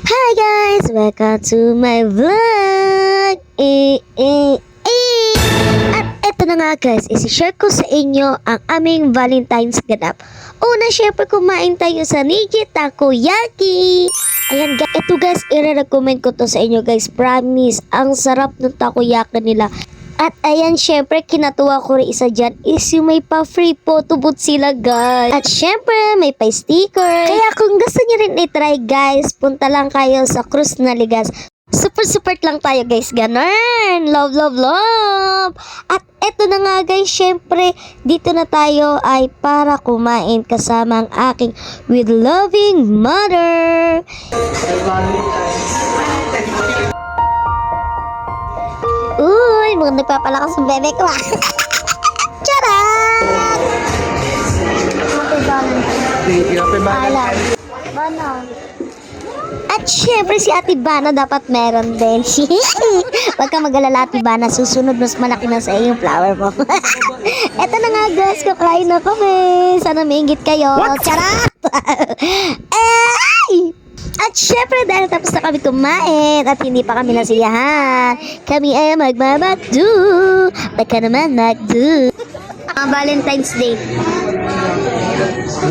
Hi guys! Welcome to my vlog! At eto na nga guys, isi-share ko sa inyo ang aming Valentine's ganap. Una, syempre kumain tayo sa Niji Takoyaki. Ayan guys, eto guys, i-recommend ko to sa inyo guys. Promise, ang sarap ng takoyaki nila. At ayan, syempre, kinatuwa ko rin isa dyan is yung may pa-free photo booth sila, guys. At syempre, may pa-sticker. Kaya kung gusto nyo rin i-try, guys, punta lang kayo sa Cruz Naligas. Super support lang tayo, guys. Ganun. Love, love, love. At eto na nga, guys, syempre, dito na tayo ay para kumain kasama ang aking with loving mother. Uy, mga nagpapalakas ng bebe ko. Charot! Happy Valentine's. Happy Valentine's. Bana. At syempre si Ate Bana dapat meron din. Huwag ka mag-alala, Ate Bana. Susunod, mas malaki na sa iyo yung flower mo. Eto na nga guys, kakain na kami. Sana maingit kayo. Charot! Ay! At syempre dahil tapos na kami kumain at hindi pa kami nasiyahan, kami ay magmamagdo. Baka naman magdo. Valentine's Day. Happy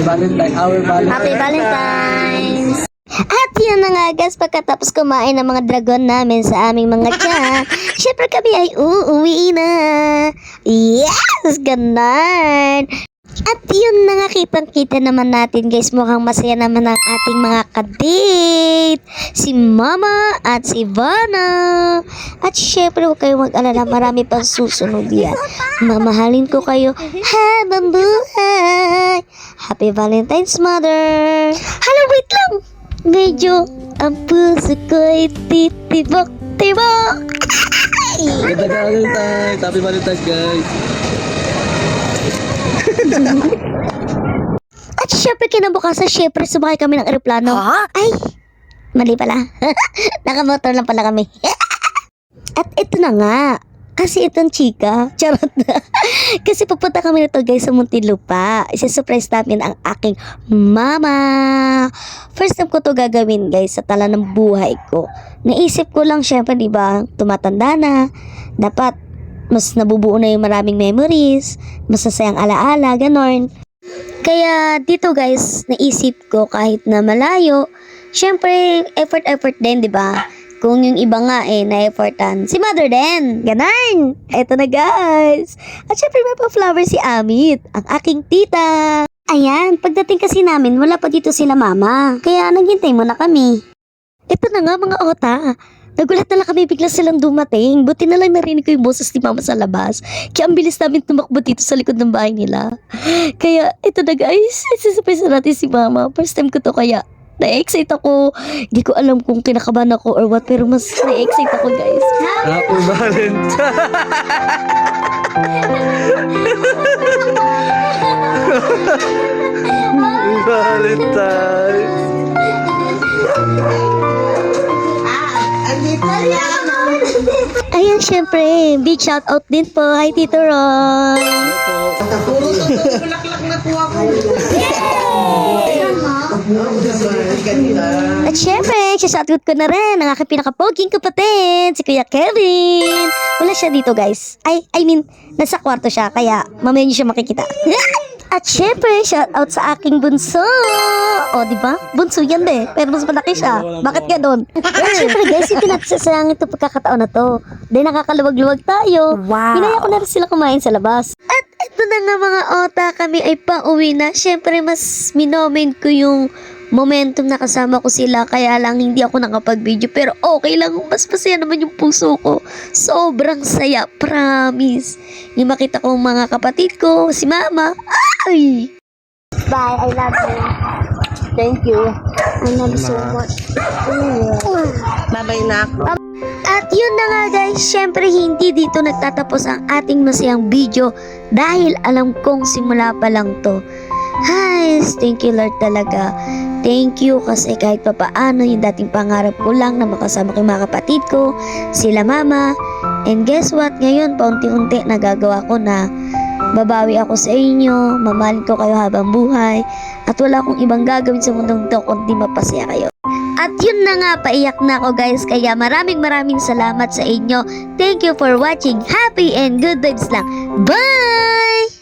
Valentine's. At yun na nga guys, pagkatapos kumain ng mga dragon namin sa aming mga tiyan, syempre kami ay uuwi na. Yes! Ganon! At yun na nga, kitang-kita naman natin guys, mukhang masaya naman ang ating mga kadate, si Mama at si Vanna. At syempre huwag kayong mag-alala, marami pang susunod yan. Mamahalin ko kayo habang buhay. Happy Valentine's, Mother. Hala, wait lang. Medyo ang puso ko'y titibok-tibok. Happy Valentine's! Happy Valentine's, guys! At syempre kinabukasan, syempre sumakay kami ng eroplano. Ay, mali pala. Nakamotor lang pala kami. At ito na nga, kasi itong chika, charot na. Kasi pupunta kami nito guys sa Muntinlupa. Isa-surprise namin ang aking mama. First time ko to gagawin guys sa tala ng buhay ko. Naisip ko lang syempre, diba, tumatanda na. Dapat mas nabubuo na yung maraming memories, masasayang alaala, ganon. Kaya dito guys, naisip ko kahit na malayo, syempre effort din, di ba? Kung yung iba nga na-effortan, si Mother din, ganon. Eto na guys. At syempre may pa-flower si Amit, ang aking tita. Ayan, pagdating kasi namin, wala pa dito sila mama. Kaya naghintay muna kami. Ito na nga mga ota. Nagulat na lang kami, bigla silang dumating. Buti na lang narinig ko yung boses ni Mama sa labas. Kaya ang bilis namin tumakbo dito sa likod ng bahay nila. Kaya ito na guys, isasurprise na natin si Mama. First time ko to kaya na-excite ako. Hindi ko alam kung kinakabahan ako or what, pero mas na-excite ako guys. Happy Valentine's! Valentine's! Ayan, syempre, big shout out din po. Hi, Tito Ron. At syempre, shoutout ko na rin ang aking pinakapoging kapatid, si Kuya Kevin. Wala siya dito, guys. I mean, nasa kwarto siya, kaya mamaya niyo siya makikita. At syempre, shoutout sa aking bunso. O, di ba? Bunso yan be. Pero mas malaki siya. Bakit ganon? At syempre, guys, hindi natin sasayangin ito pagkakataon na to. Dahil nakakaluwag-luwag tayo. Wow. Hinaya ko na rin sila kumain sa labas. At ito na nga mga ota, kami ay pauwi na. Syempre, mas minomen ko yung momentum na kasama ko sila, kaya lang hindi ako nakapag-video, pero okay lang, mas masaya naman yung puso ko. Sobrang saya, promise. Yung makita ko mga kapatid ko, si Mama. Ay! Bye, I love you. Thank you. I love you so much. Babay na ako. At yun na nga guys, syempre hindi dito nagtatapos ang ating masayang video dahil alam kong simula pa lang to. Hi, thank you Lord talaga. Thank you kasi kahit pa paano yung dating pangarap ko lang na makasama ko yung mga kapatid ko, sila Mama. And guess what? Ngayon, paunti-unti nagagawa ko na Babawi ako sa inyo, mamahalin ko kayo habang buhay, at wala akong ibang gagawin sa mundong to kundi mapasaya kayo. At yun na nga, paiyak na ako guys, kaya maraming salamat sa inyo. Thank you for watching. Happy and good vibes lang. Bye!